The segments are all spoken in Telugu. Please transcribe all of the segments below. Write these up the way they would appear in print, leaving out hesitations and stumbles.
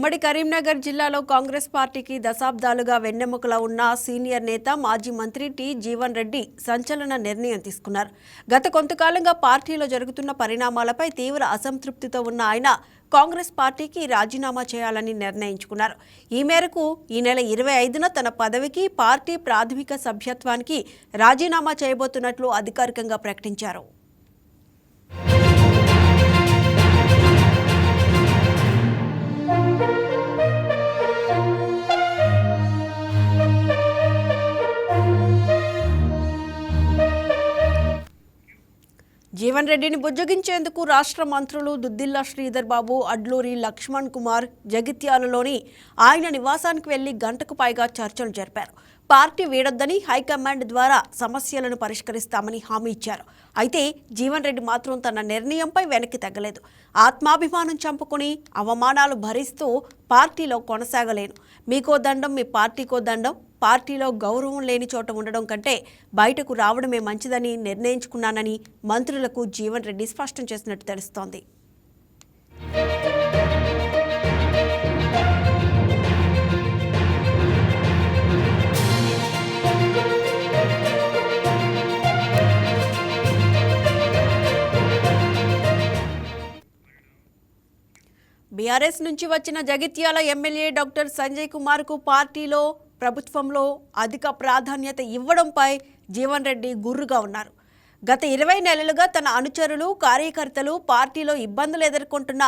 ఉమ్మడి కరీంనగర్ జిల్లాలో కాంగ్రెస్ పార్టీకి దశాబ్దాలుగా వెన్నెముకలా ఉన్న సీనియర్ నేత మాజీ మంత్రి టి జీవన్ రెడ్డి సంచలన నిర్ణయం తీసుకున్నారు. గత కొంతకాలంగా పార్టీలో జరుగుతున్న పరిణామాలపై తీవ్ర అసంతృప్తితో ఉన్న ఆయన కాంగ్రెస్ పార్టీకి రాజీనామా చేయాలని నిర్ణయించుకున్నారు. ఈ మేరకు ఈ నెల 25న తన పదవికి పార్టీ ప్రాథమిక సభ్యత్వానికి రాజీనామా చేయబోతున్నట్లు అధికారికంగా ప్రకటించారు. జీవన్ రెడ్డిని బుజ్జగించేందుకు రాష్ట్ర మంత్రులు దుద్దిల్ల శ్రీధర్ బాబు, అడ్లూరి లక్ష్మణ్ కుమార్ జగిత్యాలలోని ఆయన నివాసానికి వెళ్లి గంటకు పైగా చర్చలు జరిపారు. పార్టీ వీడొద్దని హైకమాండ్ ద్వారా సమస్యలను పరిష్కరిస్తామని హామీ ఇచ్చారు. అయితే జీవన్ రెడ్డి మాత్రం తన నిర్ణయంపై వెనక్కి తగ్గలేదు. ఆత్మాభిమానం చంపుకుని అవమానాలు భరిస్తూ పార్టీలో కొనసాగలేను, మీకో దండం, మీ పార్టీకో దండం, పార్టీలో గౌరవం లేని చోట ఉండడం కంటే బయటకు రావడమే మంచిదని నిర్ణయించుకున్నానని మంత్రులకు జీవన్ రెడ్డి స్పష్టం చేసినట్టు తెలుస్తోంది. బీఆర్ఎస్ నుంచి వచ్చిన జగిత్యాల ఎమ్మెల్యే డాక్టర్ సంజయ్ కుమార్కు పార్టీలో ప్రభుత్వంలో అధిక ప్రాధాన్యత ఇవ్వడంపై జీవన్ రెడ్డి గుర్రుగా ఉన్నారు. గత 20 నెలలుగా తన అనుచరులు, కార్యకర్తలు పార్టీలో ఇబ్బందులు ఎదుర్కొంటున్న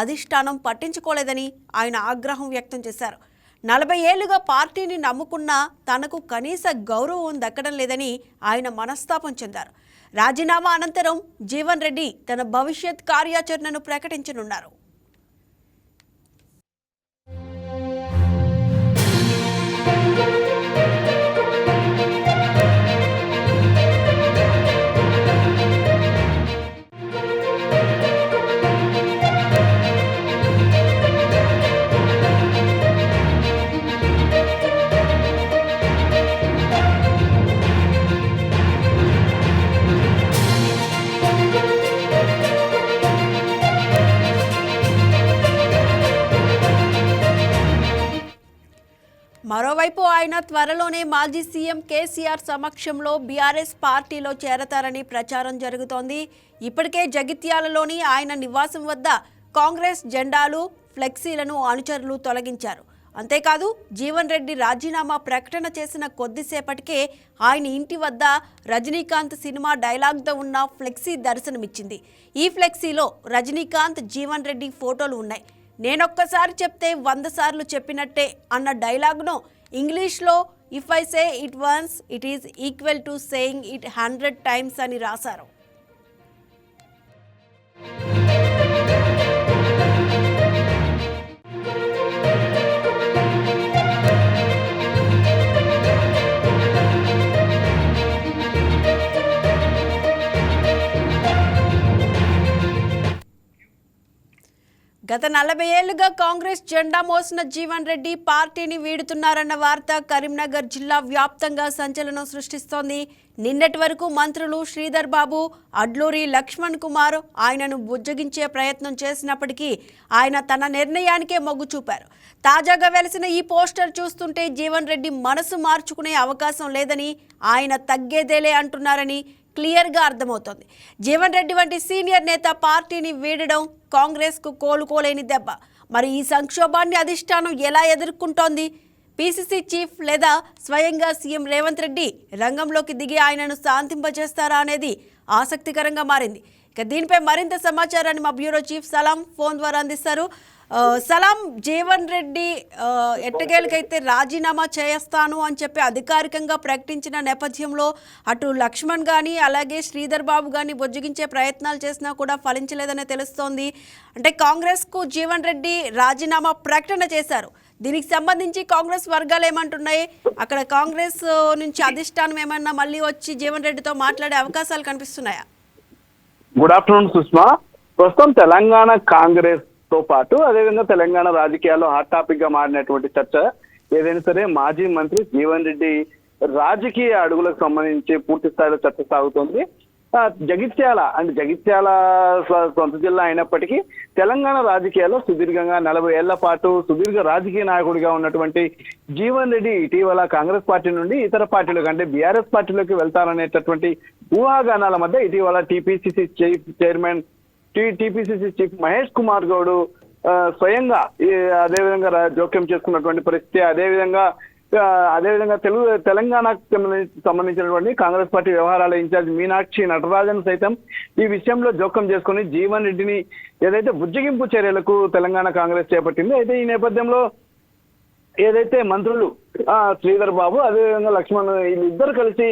అధిష్టానం పట్టించుకోలేదని ఆయన ఆగ్రహం వ్యక్తం చేశారు. 40 ఏళ్లుగా పార్టీని నమ్ముకున్న తనకు కనీస గౌరవం దక్కడం లేదని ఆయన మనస్తాపం చెందారు. రాజీనామా అనంతరం జీవన్ రెడ్డి తన భవిష్యత్ కార్యాచరణను ప్రకటించనున్నారు. మరోవైపు ఆయన త్వరలోనే మాజీ సీఎం కేసీఆర్ సమక్షంలో బీఆర్ఎస్ పార్టీలో చేరతారని ప్రచారం జరుగుతోంది. ఇప్పటికే జగిత్యాలలోని ఆయన నివాసం వద్ద కాంగ్రెస్ జెండాలు, ఫ్లెక్సీలను అనుచరులు తొలగించారు. అంతేకాదు జీవన్ రెడ్డి రాజీనామా ప్రకటన చేసిన కొద్దిసేపటికే ఆయన ఇంటి వద్ద రజనీకాంత్ సినిమా డైలాగ్తో ఉన్న ఫ్లెక్సీ దర్శనమిచ్చింది. ఈ ఫ్లెక్సీలో రజనీకాంత్, జీవన్ రెడ్డి ఫోటోలు ఉన్నాయి. నేనొక్కసారి చెప్తే 100 సార్లు చెప్పినట్టే అన్న డైలాగ్ను ఇంగ్లీష్లో if I say it once it is equal to saying it 100 times అని రాశారు. గత 40 ఏళ్లుగా కాంగ్రెస్ జెండా మోసిన జీవన్ రెడ్డి పార్టీని వీడుతున్నారన్న వార్త కరీంనగర్ జిల్లా వ్యాప్తంగా సంచలనం సృష్టిస్తోంది. నిన్నటి వరకు మంత్రులు శ్రీధర్ బాబు, అడ్లూరి లక్ష్మణ్ కుమార్ ఆయనను బుజ్జగించే ప్రయత్నం చేసినప్పటికీ ఆయన తన నిర్ణయానికే మొగ్గు చూపారు. తాజాగా వెలిసిన ఈ పోస్టర్ చూస్తుంటే జీవన్ రెడ్డి మనసు మార్చుకునే అవకాశం లేదని, ఆయన తగ్గేదేలే అంటున్నారని క్లియర్గా అర్థమవుతోంది. జీవన్ రెడ్డి వంటి సీనియర్ నేత పార్టీని వీడడం కాంగ్రెస్కు కోలుకోలేని దెబ్బ. మరి ఈ సంక్షోభాన్ని అధిష్టానం ఎలా ఎదుర్కొంటోంది? పీసీసీ చీఫ్ లేదా స్వయంగా సీఎం రేవంత్ రెడ్డి రంగంలోకి దిగి ఆయనను శాంతింపజేస్తారా అనేది ఆసక్తికరంగా మారింది. ఇక దీనిపై మరింత సమాచారాన్ని మా బ్యూరో చీఫ్ సలాం ఫోన్ ద్వారా అందిస్తారు. సలాం, జీవన్ రెడ్డి ఎట్టకేలకైతే రాజీనామా చేస్తాను అని చెప్పి అధికారికంగా ప్రకటించిన నేపథ్యంలో అటు లక్ష్మణ్ కానీ అలాగే శ్రీధర్ బాబు కానీ బొజ్జగించే ప్రయత్నాలు చేసినా కూడా ఫలించలేదనే తెలుస్తోంది. అంటే కాంగ్రెస్కు జీవన్ రెడ్డి రాజీనామా ప్రకటన చేశారు. దీనికి సంబంధించి కాంగ్రెస్ వర్గాలు ఏమంటున్నాయి? అక్కడ కాంగ్రెస్ నుంచి అధిష్టానం ఏమన్నా మళ్ళీ వచ్చి జీవన్ రెడ్డితో మాట్లాడే అవకాశాలు కనిపిస్తున్నాయా? Good afternoon Sushma. ప్రస్తుతం తెలంగాణ కాంగ్రెస్ తో పాటు అదేవిధంగా తెలంగాణ రాజకీయాల్లో హాట్ టాపిక్ గా మారినటువంటి చర్చ ఏదైనా సరే మాజీ మంత్రి జీవన్ రెడ్డి రాజకీయ అడుగులకు సంబంధించి పూర్తి స్థాయిలో చర్చ సాగుతోంది. జగిత్యాల సొంత జిల్లా అయినప్పటికీ తెలంగాణ రాజకీయాల్లో సుదీర్ఘంగా 40 ఏళ్ల పాటు సుదీర్ఘ రాజకీయ నాయకుడిగా ఉన్నటువంటి జీవన్ రెడ్డి ఇటీవల కాంగ్రెస్ పార్టీ నుండి ఇతర పార్టీలకు అంటే బీఆర్ఎస్ పార్టీలోకి వెళ్తారనేటటువంటి ఊహాగానాల మధ్య ఇటీవల టీపీసీసీ చీఫ్ మహేష్ కుమార్ గౌడ్ స్వయంగా అదేవిధంగా జోక్యం చేసుకున్నటువంటి పరిస్థితి. అదేవిధంగా తెలంగాణకు సంబంధించినటువంటి కాంగ్రెస్ పార్టీ వ్యవహారాల ఇన్ఛార్జ్ మీనాక్షి నటరాజన్ సైతం ఈ విషయంలో జోక్యం చేసుకుని జీవన్ రెడ్డిని ఏదైతే బుజ్జగింపు చర్యలకు తెలంగాణ కాంగ్రెస్ చేపట్టింది. అయితే ఈ నేపథ్యంలో ఏదైతే మంత్రులు శ్రీధర్ బాబు అదేవిధంగా లక్ష్మణ్ వీళ్ళిద్దరు కలిసి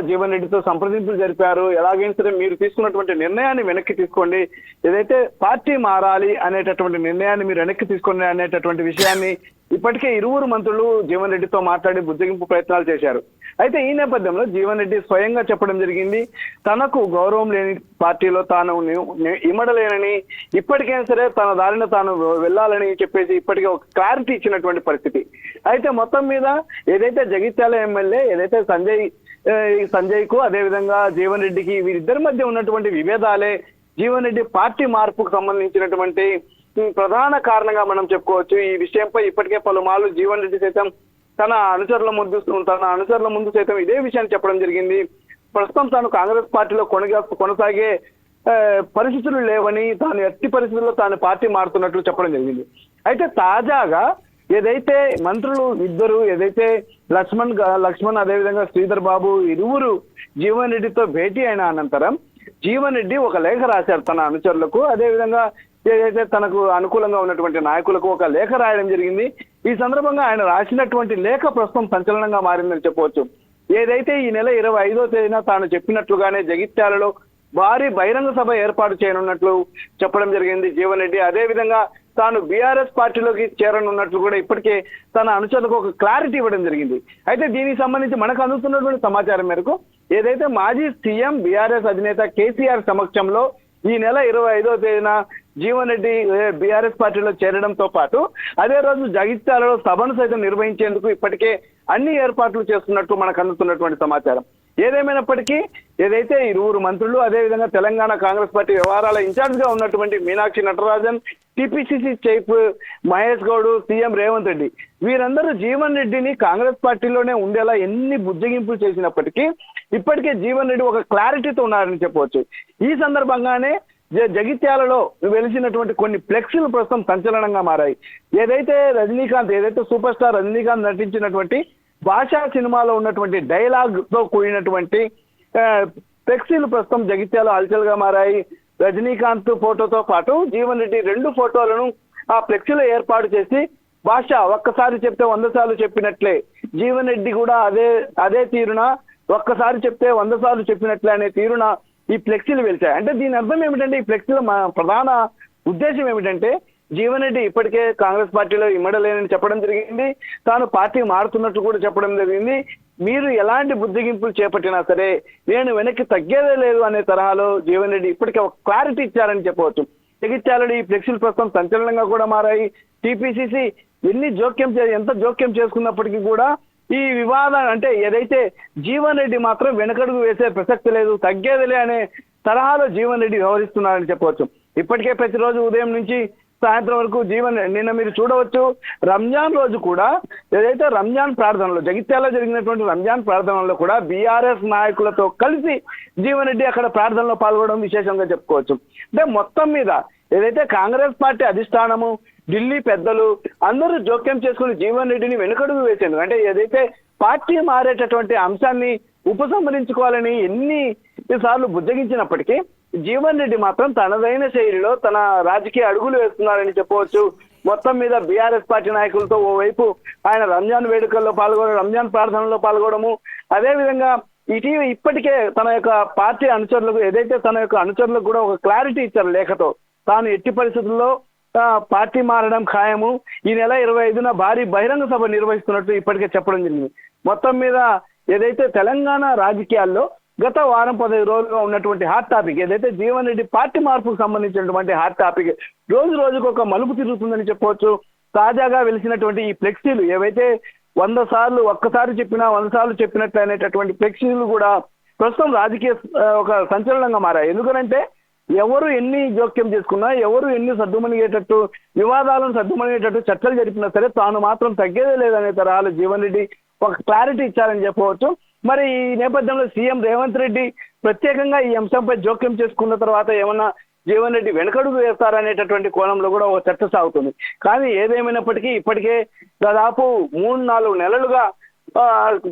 జీవన్ రెడ్డితో సంప్రదింపులు జరిపారు. ఎలాగైనా సరే మీరు తీసుకున్నటువంటి నిర్ణయాన్ని వెనక్కి తీసుకోండి, ఏదైతే పార్టీ మారాలి అనేటటువంటి నిర్ణయాన్ని మీరు వెనక్కి తీసుకోండి అనేటటువంటి విషయాన్ని ఇప్పటికే ఇరువురు మంత్రులు జీవన్ రెడ్డితో మాట్లాడి బుజ్జగింపు ప్రయత్నాలు చేశారు. అయితే ఈ నేపథ్యంలో జీవన్ రెడ్డి స్వయంగా చెప్పడం జరిగింది, తనకు గౌరవం లేని పార్టీలో తాను ఇమడలేనని, ఇప్పటికైనా సరే తన దారిన తాను వెళ్ళాలని చెప్పేసి ఇప్పటికే ఒక క్లారిటీ ఇచ్చినటువంటి పరిస్థితి. అయితే మొత్తం మీద ఏదైతే జగిత్యాల ఎమ్మెల్యే ఏదైతే సంజయ్ కు అదేవిధంగా జీవన్ రెడ్డికి వీరిద్దరి మధ్య ఉన్నటువంటి విభేదాలే జీవన్ రెడ్డి పార్టీ మార్పుకు సంబంధించినటువంటి ప్రధాన కారణంగా మనం చెప్పుకోవచ్చు. ఈ విషయంపై ఇప్పటికే పలుమార్లు జీవన్ రెడ్డి సైతం తన అనుచరుల ముందు సైతం ఇదే విషయాన్ని చెప్పడం జరిగింది. ప్రస్తుతం తాను కాంగ్రెస్ పార్టీలో కొనసాగే పరిస్థితులు లేవని, తాను ఎట్టి పరిస్థితుల్లో తాను పార్టీ మారుతున్నట్లు చెప్పడం జరిగింది. అయితే తాజాగా ఏదైతే మంత్రులు ఇద్దరు ఏదైతే లక్ష్మణ్ అదేవిధంగా శ్రీధర్ బాబు ఇరువురు జీవన్ రెడ్డితో భేటీ అయిన అనంతరం జీవన్ రెడ్డి ఒక లేఖ రాశారు తన అనుచరులకు, అదేవిధంగా ఏదైతే తనకు అనుకూలంగా ఉన్నటువంటి నాయకులకు ఒక లేఖ రాయడం జరిగింది. ఈ సందర్భంగా ఆయన రాసినటువంటి లేఖ ప్రస్తుతం సంచలనంగా మారిందని చెప్పవచ్చు. ఏదైతే ఈ నెల 25వ తేదీన తాను చెప్పినట్లుగానే జగిత్యాలలో భారీ బహిరంగ సభ ఏర్పాటు చేయనున్నట్లు చెప్పడం జరిగింది జీవన్ రెడ్డి. అదేవిధంగా తాను బీఆర్ఎస్ పార్టీలోకి చేరనున్నట్లు కూడా ఇప్పటికే తన అనుచరులకు ఒక క్లారిటీ ఇవ్వడం జరిగింది. అయితే దీనికి సంబంధించి మనకు అందుతున్నటువంటి సమాచారం మేరకు ఏదైతే మాజీ సీఎం బీఆర్ఎస్ అధినేత కేసీఆర్ సమక్షంలో ఈ నెల 25వ తేదీన జీవన్ రెడ్డి బీఆర్ఎస్ పార్టీలో చేరడంతో పాటు అదే రోజు జగిత్యాలలో సభను సైతం నిర్వహించేందుకు ఇప్పటికే అన్ని ఏర్పాట్లు చేస్తున్నట్టు మనకు అందుతున్నటువంటి సమాచారం. ఏదేమైనప్పటికీ ఏదైతే ఇరువురు మంత్రులు అదేవిధంగా తెలంగాణ కాంగ్రెస్ పార్టీ వ్యవహారాల ఇన్ఛార్జ్ గా ఉన్నటువంటి Meenakshi Natarajan, TPCC chief Mahesh Goud, CM Revanth Reddy వీరందరూ జీవన్ రెడ్డిని కాంగ్రెస్ పార్టీలోనే ఉండేలా ఎన్ని బుజ్జగింపులు చేసినప్పటికీ ఇప్పటికే జీవన్ రెడ్డి ఒక క్లారిటీతో ఉన్నారని చెప్పవచ్చు. ఈ సందర్భంగానే జగిత్యాలలో వెలిసినటువంటి కొన్ని ఫ్లెక్సీలు ప్రస్తుతం సంచలనంగా మారాయి. ఏదైతే సూపర్ స్టార్ రజనీకాంత్ నటించినటువంటి భాషా సినిమాలో ఉన్నటువంటి డైలాగ్ తో కూడినటువంటి ఫ్లెక్సీలు ప్రస్తుతం జగిత్యాల హల్చల్గా మారాయి. రజనీకాంత్ ఫోటోతో పాటు జీవన్ రెడ్డి 2 ఫోటోలను ఆ ఫ్లెక్సీలో ఏర్పాటు చేసి భాష ఒక్కసారి చెప్తే 100 సార్లు చెప్పినట్లే, జీవన్ రెడ్డి కూడా అదే తీరున ఒక్కసారి చెప్తే 100 సార్లు చెప్పినట్లే అనే తీరున ఈ ఫ్లెక్సీలు వెళ్తాయి. అంటే దీని అర్థం ఏమిటంటే ఈ ఫ్లెక్సీల ప్రధాన ఉద్దేశం ఏమిటంటే జీవన్ రెడ్డి ఇప్పటికే కాంగ్రెస్ పార్టీలో ఇమ్మడలేనని చెప్పడం జరిగింది, తాను పార్టీ మారుతున్నట్టు కూడా చెప్పడం జరిగింది. మీరు ఎలాంటి బుద్ధిగింపులు చేపట్టినా సరే నేను వెనక్కి తగ్గేదే లేదు అనే తరహాలో జీవన్ రెడ్డి ఇప్పటికే ఒక క్లారిటీ ఇచ్చారని చెప్పవచ్చు. జగిత్యాలలో ఈ ఫ్లెక్సీలు ప్రస్తుతం సంచలనంగా కూడా మారాయి. టీపీసీసీ ఎంత జోక్యం చేసుకున్నప్పటికీ కూడా ఈ వివాదం అంటే ఏదైతే జీవన్ రెడ్డి మాత్రం వెనకడుగు వేసే ప్రసక్తి లేదు, తగ్గేదిలే అనే తరహాలో జీవన్ రెడ్డి వ్యవహరిస్తున్నారని చెప్పవచ్చు. ఇప్పటికే ప్రతిరోజు ఉదయం నుంచి సాయంత్రం వరకు నిన్న మీరు చూడవచ్చు రంజాన్ రోజు కూడా ఏదైతే రంజాన్ ప్రార్థనలో జగిత్యాలలో జరిగినటువంటి రంజాన్ ప్రార్థనలో కూడా బీఆర్ఎస్ నాయకులతో కలిసి జీవన్ రెడ్డి అక్కడ ప్రార్థనలో పాల్గొనడం విశేషంగా చెప్పుకోవచ్చు. అంటే మొత్తం మీద ఏదైతే కాంగ్రెస్ పార్టీ అధిష్టానము ఢిల్లీ పెద్దలు అందరూ జోక్యం చేసుకుని జీవన్ రెడ్డిని వెనుకడుగు వేసేందుకు అంటే ఏదైతే పార్టీ మారేటటువంటి అంశాన్ని ఉపసంహరించుకోవాలని ఎన్ని సార్లు బుజ్జగించినప్పటికీ జీవన్ రెడ్డి మాత్రం తనదైన శైలిలో తన రాజకీయ అడుగులు వేస్తున్నారని చెప్పవచ్చు. మొత్తం మీద బీఆర్ఎస్ పార్టీ నాయకులతో ఓవైపు ఆయన రంజాన్ వేడుకల్లో పాల్గొనడం, రంజాన్ ప్రార్థనలో పాల్గొనడము, అదేవిధంగా ఇప్పటికే తన యొక్క పార్టీ అనుచరులకు ఏదైతే తన యొక్క అనుచరులకు కూడా ఒక క్లారిటీ ఇచ్చారు లేఖతో, తాను ఎట్టి పరిస్థితుల్లో పార్టీ మారడం ఖాయము, ఈ నెల 25న భారీ బహిరంగ సభ నిర్వహిస్తున్నట్టు ఇప్పటికే చెప్పడం జరిగింది. మొత్తం మీద ఏదైతే తెలంగాణ రాజకీయాల్లో గత వారం 15 రోజులుగా ఉన్నటువంటి హాట్ టాపిక్ ఏదైతే జీవన్ రెడ్డి పార్టీ మార్పుకు సంబంధించినటువంటి హాట్ టాపిక్ రోజు రోజుకు ఒక మలుపు తిరుగుతుందని చెప్పవచ్చు. తాజాగా వెలిసినటువంటి ఈ ఫ్లెక్సీలు ఏవైతే 100 సార్లు ఒక్కసారి చెప్పినా 100 సార్లు చెప్పినట్లు అనేటటువంటి ఫ్లెక్సీలు కూడా ప్రస్తుతం రాజకీయ ఒక సంచలనంగా మారాయి. ఎందుకంటే ఎవరు ఎన్ని జోక్యం చేసుకున్నా, ఎవరు ఎన్ని సద్దుమణిగేటట్టు వివాదాలను సద్దుమణిగేటట్టు చర్చలు జరిపినా సరే తాను మాత్రం తగ్గేదే లేదనే తరహాలో జీవన్ రెడ్డి ఒక క్లారిటీ ఇచ్చారని చెప్పవచ్చు. మరి ఈ నేపథ్యంలో సీఎం రేవంత్ రెడ్డి ప్రత్యేకంగా ఈ అంశంపై జోక్యం చేసుకున్న తర్వాత ఏమన్నా జీవన్ రెడ్డి వెనకడుగు వేస్తారనేటటువంటి కోణంలో కూడా ఒక చర్చ సాగుతుంది. కానీ ఏదేమైనప్పటికీ ఇప్పటికే దాదాపు 3-4 నెలలుగా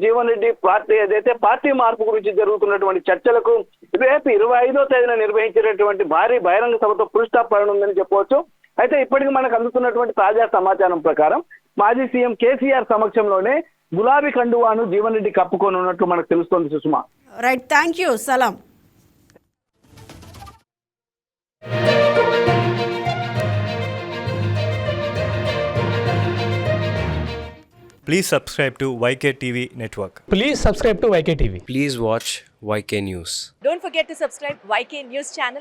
జీవన్ రెడ్డి పార్టీ ఏదైతే పార్టీ మార్పు గురించి జరుగుతున్నటువంటి చర్చలకు రేపు 25వ తేదీన నిర్వహించేటటువంటి భారీ బహిరంగ సభతో ఫుల్ స్టాప్ పడనుందని చెప్పవచ్చు. అయితే ఇప్పటికీ మనకు అందుతున్నటువంటి తాజా సమాచారం ప్రకారం మాజీ సీఎం కేసీఆర్ సమక్షంలోనే గులాబీ కండువాను జీవన్ రెడ్డి కప్పుకొని ఉన్నట్లు మనకు తెలుస్తోంది సుష్మా. రైట్, థ్యాంక్ యూ, సలాం. Please subscribe to YK TV Network. Please subscribe to YK TV. Please watch YK News. Don't forget to subscribe YK News channel.